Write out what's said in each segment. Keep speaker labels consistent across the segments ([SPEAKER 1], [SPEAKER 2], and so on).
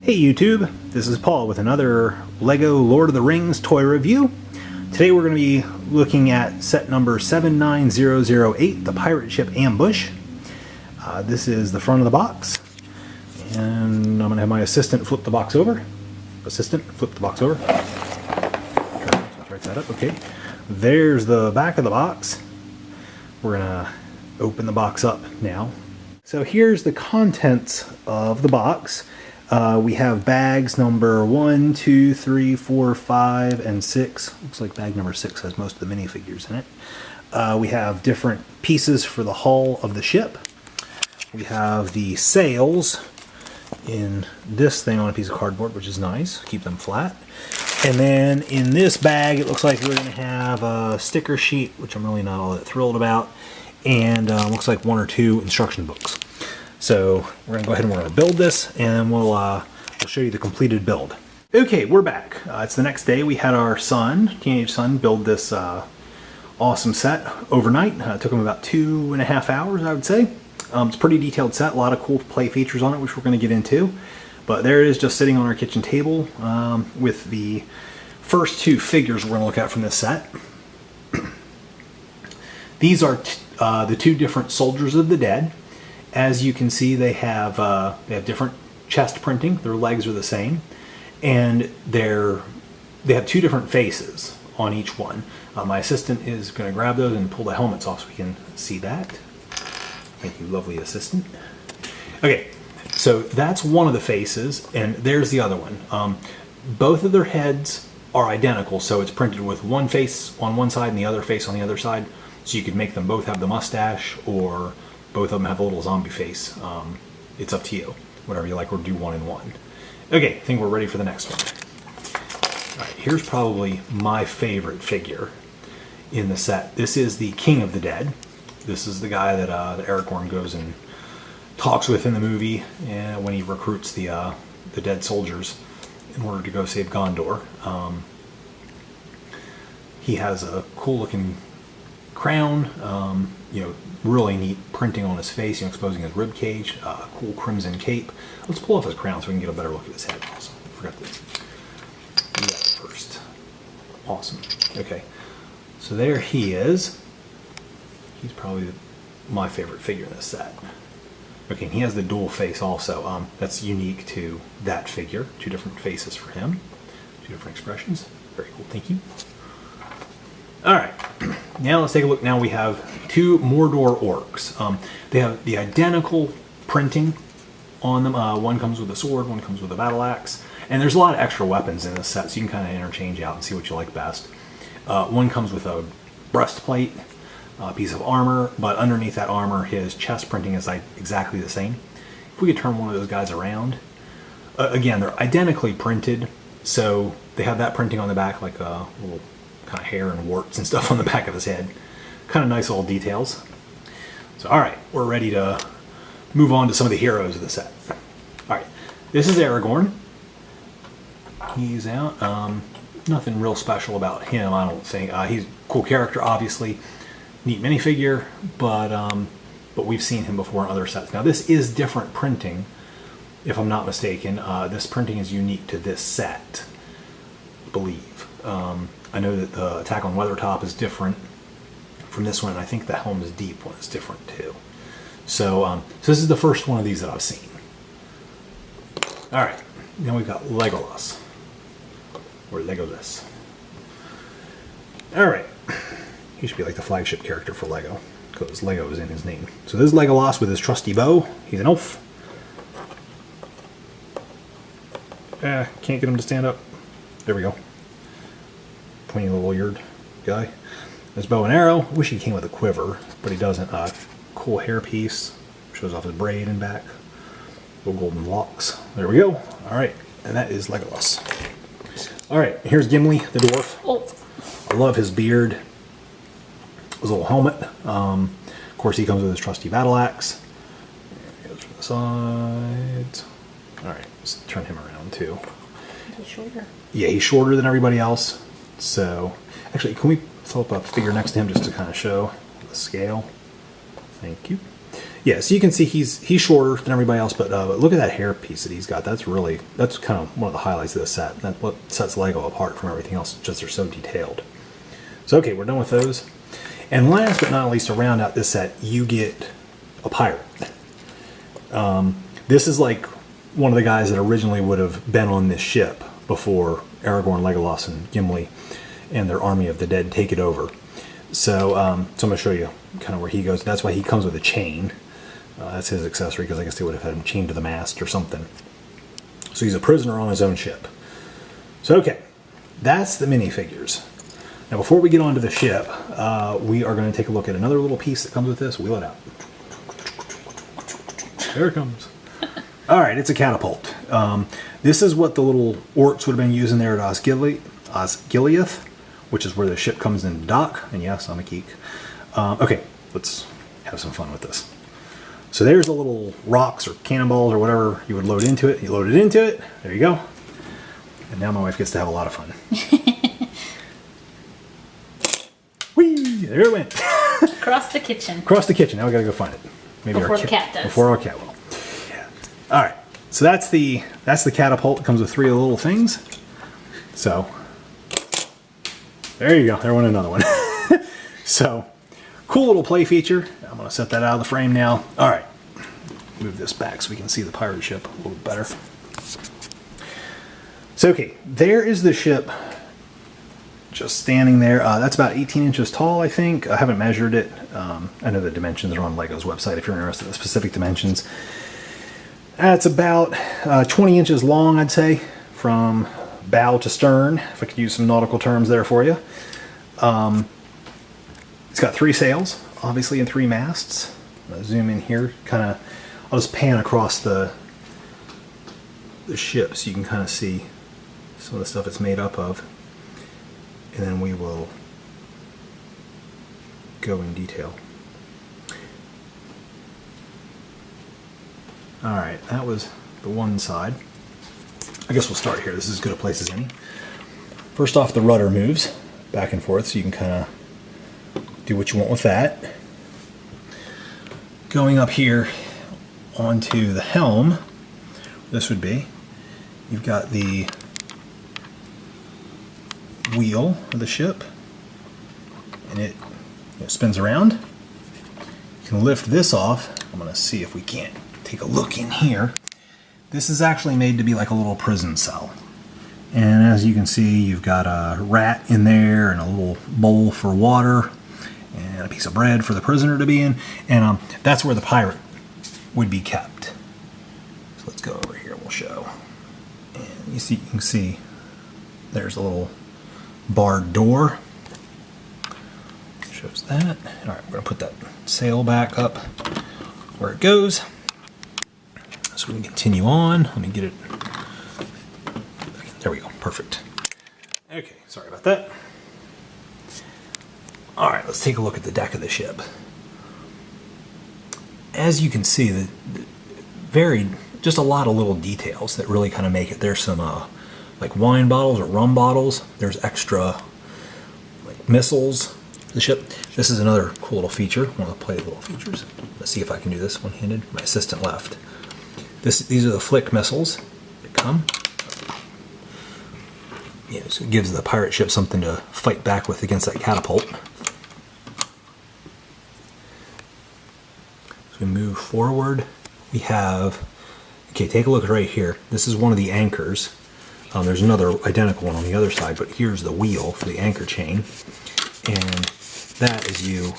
[SPEAKER 1] Hey YouTube, this is Paul with another LEGO Lord of the Rings toy review. Today we're going to be looking at set number 79008, the pirate ship Ambush. This is the front of the box, and I'm going to have my assistant flip the box over. Assistant, flip the box over. Right side up, okay. There's the back of the box. We're going to open the box up now. So here's the contents of the box. We have bags number 1, 2, 3, 4, 5, and 6. Looks like bag number 6 has most of the minifigures in it. We have different pieces for the hull of the ship. We have the sails in this thing on a piece of cardboard, which is nice. Keep them flat. And then in this bag, it looks like we're going to have a sticker sheet, which I'm really not all that thrilled about, and looks like 1 or 2 instruction books. So we're gonna go ahead and we're gonna build this, and we'll show you the completed build. Okay, we're back. It's the next day. We had our teenage son, build this awesome set overnight. It took him about 2.5 hours, I would say. It's a pretty detailed set, a lot of cool play features on it, which we're gonna get into. But there it is, just sitting on our kitchen table with the first 2 figures we're gonna look at from this set. These are the 2 different soldiers of the dead. As you can see, they have different chest printing. Their legs are the same, and they have 2 different faces on each one. My assistant is going to grab those and pull the helmets off so we can see that. Thank you, lovely assistant. Okay, so that's one of the faces, and there's the other one. Both of their heads are identical, so it's printed with one face on one side and the other face on the other side. So you could make them both have the mustache, or both of them have a little zombie face. It's up to you. Whatever you like, or do 1 and 1. Okay, I think we're ready for the next one. All right, here's probably my favorite figure in the set. This is the King of the Dead. This is the guy that Aragorn goes and talks with in the movie when he recruits the dead soldiers in order to go save Gondor. He has a cool looking crown, really neat printing on his face, exposing his rib cage, cool crimson cape. Let's pull off his crown so we can get a better look at his head also. Forgot to do that first. Awesome. Okay, so there he is. He's probably my favorite figure in this set. Okay, and he has the dual face also. That's unique to that figure. 2 different faces for him. 2 different expressions. Very cool, thank you. Alright, now let's take a look. Now we have 2 Mordor orcs. They have the identical printing on them. One comes with a sword, one comes with a battle axe. And there's a lot of extra weapons in this set, so you can kind of interchange out and see what you like best. One comes with a breastplate, a piece of armor, but underneath that armor, his chest printing is exactly the same. If we could turn one of those guys around, again, they're identically printed, so they have that printing on the back, like a little kind of hair and warts and stuff on the back of his head. Kind of nice little details. So alright, we're ready to move on to some of the heroes of the set. Alright, this is Aragorn. He's out. Nothing real special about him, I don't think. He's a cool character, obviously. Neat minifigure, but we've seen him before in other sets. Now this is different printing, if I'm not mistaken. This printing is unique to this set, I believe. I know that the Attack on Weathertop is different from this one, and I think the Helm's Deep one is different too. So this is the first one of these that I've seen. Alright, now we've got Legolas. Or Legolas. Alright. He should be like the flagship character for Lego, because Lego is in his name. So this is Legolas with his trusty bow. He's an elf. Can't get him to stand up. There we go. Pointy little eared guy. His bow and arrow. Wish he came with a quiver, but he doesn't. Cool hairpiece. Shows off his braid and back. Little golden locks. There we go. Alright, and that is Legolas. Alright, here's Gimli, the dwarf. Oh. I love his beard. His little helmet. Of course, he comes with his trusty battle axe. There he goes from the sides. Alright, let's turn him around too.
[SPEAKER 2] He's shorter. Yeah,
[SPEAKER 1] he's shorter than everybody else. So, actually, can we throw up a figure next to him just to kind of show the scale? Thank you. Yeah, so you can see he's shorter than everybody else, but look at that hair piece that he's got. That's kind of one of the highlights of this set. That's what sets Lego apart from everything else. Just they're so detailed. So okay, we're done with those. And last but not least, to round out this set, you get a pirate. This is like one of the guys that originally would have been on this ship before Aragorn, Legolas, and Gimli and their army of the dead take it over. So, I'm going to show you kind of where he goes. That's why he comes with a chain. That's his accessory, because I guess they would have had him chained to the mast or something. So he's a prisoner on his own ship. So, okay, that's the minifigures. Now, before we get onto the ship, we are going to take a look at another little piece that comes with this. Wheel it out. There it comes. All right, it's a catapult. This is what the little orcs would have been using there at Osgiliath, which is where the ship comes into dock. And yes, I'm a geek. Okay, let's have some fun with this. So there's the little rocks or cannonballs or whatever you would load into it. You load it into it. There you go. And now my wife gets to have a lot of fun. Whee! There it went.
[SPEAKER 2] Across the kitchen.
[SPEAKER 1] Across the kitchen. Now we got to go find it. Maybe
[SPEAKER 2] before the cat does.
[SPEAKER 1] Before our cat will. Yeah. All right. So that's the catapult. It comes with 3 little things. So there you go. There went another one. So cool little play feature. I'm going to set that out of the frame now. All right. Move this back so we can see the pirate ship a little bit better. So, okay, there is the ship just standing there. That's about 18 inches tall, I think. I haven't measured it. I know the dimensions are on Lego's website if you're interested in the specific dimensions. It's about 20 inches long, I'd say, from bow to stern, if I could use some nautical terms there for you. It's got 3 sails, obviously, and 3 masts. I'll zoom in here, I'll just pan across the ship so you can kind of see some of the stuff it's made up of. And then we will go in detail. Alright, that was the one side. I guess we'll start here. This is as good a place as any. First off, the rudder moves back and forth, so you can kind of do what you want with that. Going up here onto the helm, this would be, you've got the wheel of the ship, and it spins around. You can lift this off. I'm going to see if we can't take a look in here. This is actually made to be like a little prison cell. And as you can see, you've got a rat in there and a little bowl for water and a piece of bread for the prisoner to be in. And that's where the pirate would be kept. So let's go over here and we'll show. And you can see there's a little barred door. Shows that. All right, we're going to put that sail back up where it goes. So we can continue on. Let me get it. There we go. Perfect. Okay, sorry about that. All right, let's take a look at the deck of the ship. As you can see, just a lot of little details that really kind of make it. There's some like wine bottles or rum bottles. There's extra like missiles. The ship. This is another cool little feature. One of the play little features. Let's see if I can do this one-handed. My assistant left. These are the flick missiles that come. Yeah, so it gives the pirate ship something to fight back with against that catapult. So we move forward. We have, okay, take a look right here. This is one of the anchors. There's another identical one on the other side, but here's the wheel for the anchor chain. And that, as you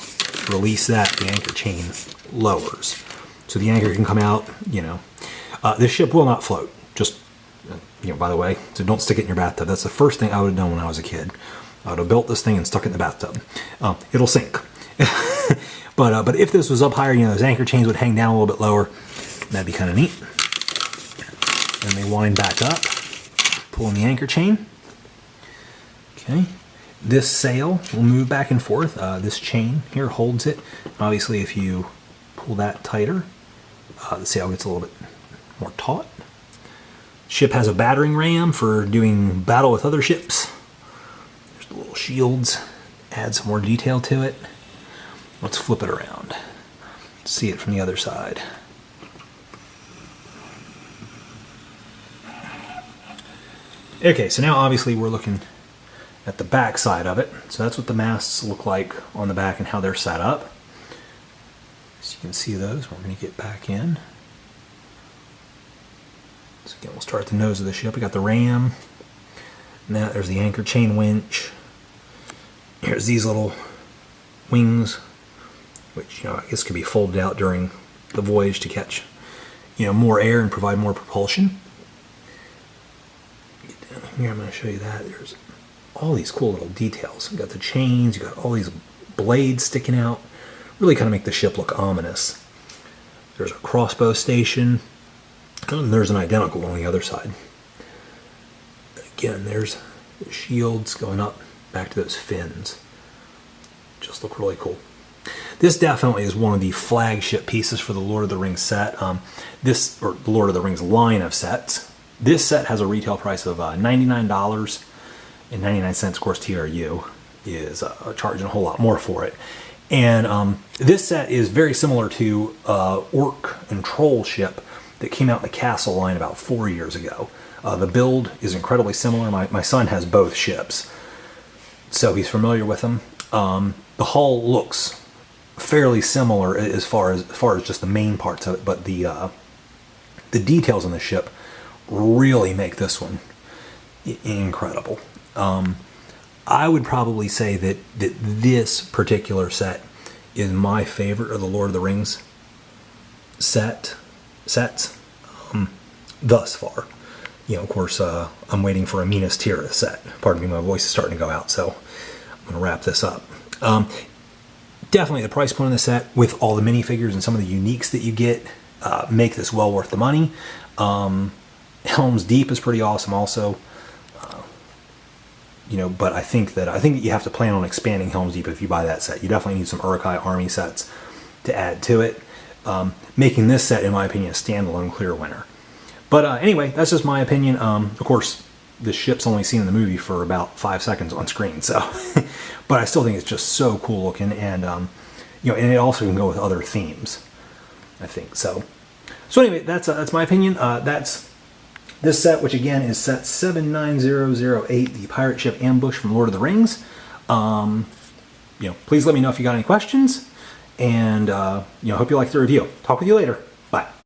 [SPEAKER 1] release that, the anchor chain lowers. So the anchor can come out, This ship will not float. Just, by the way, so don't stick it in your bathtub. That's the first thing I would have done when I was a kid. I would have built this thing and stuck it in the bathtub. It'll sink. But if this was up higher, those anchor chains would hang down a little bit lower. That'd be kind of neat. And they wind back up, pulling the anchor chain. Okay. This sail will move back and forth. This chain here holds it. Obviously, if you pull that tighter, the sail gets a little bit more taut. Ship has a battering ram for doing battle with other ships. There's the little shields. Add some more detail to it. Let's flip it around. see it from the other side. Okay, so now obviously we're looking at the back side of it. So that's what the masts look like on the back and how they're set up. So you can see those. We're going to get back in. So again, we'll start at the nose of the ship. We got the ram. Now there's the anchor chain winch. Here's these little wings, which, you know, I guess could be folded out during the voyage to catch, you know, more air and provide more propulsion. Get down here, I'm going to show you that. There's all these cool little details. You got the chains, you got all these blades sticking out. Really kind of make the ship look ominous. There's a crossbow station, and there's an identical one on the other side. Again, there's the shields going up back to those fins. Just look really cool. This definitely is one of the flagship pieces for the Lord of the Rings set. Or the Lord of the Rings line of sets. This set has a retail price of $99.99. Of course, TRU is charging a whole lot more for it. And this set is very similar to Orc and Troll ship that came out in the Castle line about 4 years ago. The build is incredibly similar. My son has both ships, so he's familiar with them. The hull looks fairly similar as far as just the main parts of it, but the details on the ship really make this one incredible. I would probably say that this particular set is my favorite of the Lord of the Rings sets thus far. You know, of course, I'm waiting for a Minas Tirith set. Pardon me, my voice is starting to go out, so I'm going to wrap this up. Definitely the price point on the set, with all the minifigures and some of the uniques that you get, make this well worth the money. Helm's Deep is pretty awesome also. You know, but I think that you have to plan on expanding Helm's Deep if you buy that set. You definitely need some Uruk-hai army sets to add to it, making this set, in my opinion, a standalone clear winner. But anyway, that's just my opinion. Of course, the ship's only seen in the movie for about 5 seconds on screen, so but I still think it's just so cool looking, and you know, and it also can go with other themes, I think. So anyway, that's my opinion. That's this set, which again is set 79008, the pirate ship Ambush from Lord of the Rings. You know, please let me know if you got any questions, and you know, hope you like the review. Talk with you later. Bye.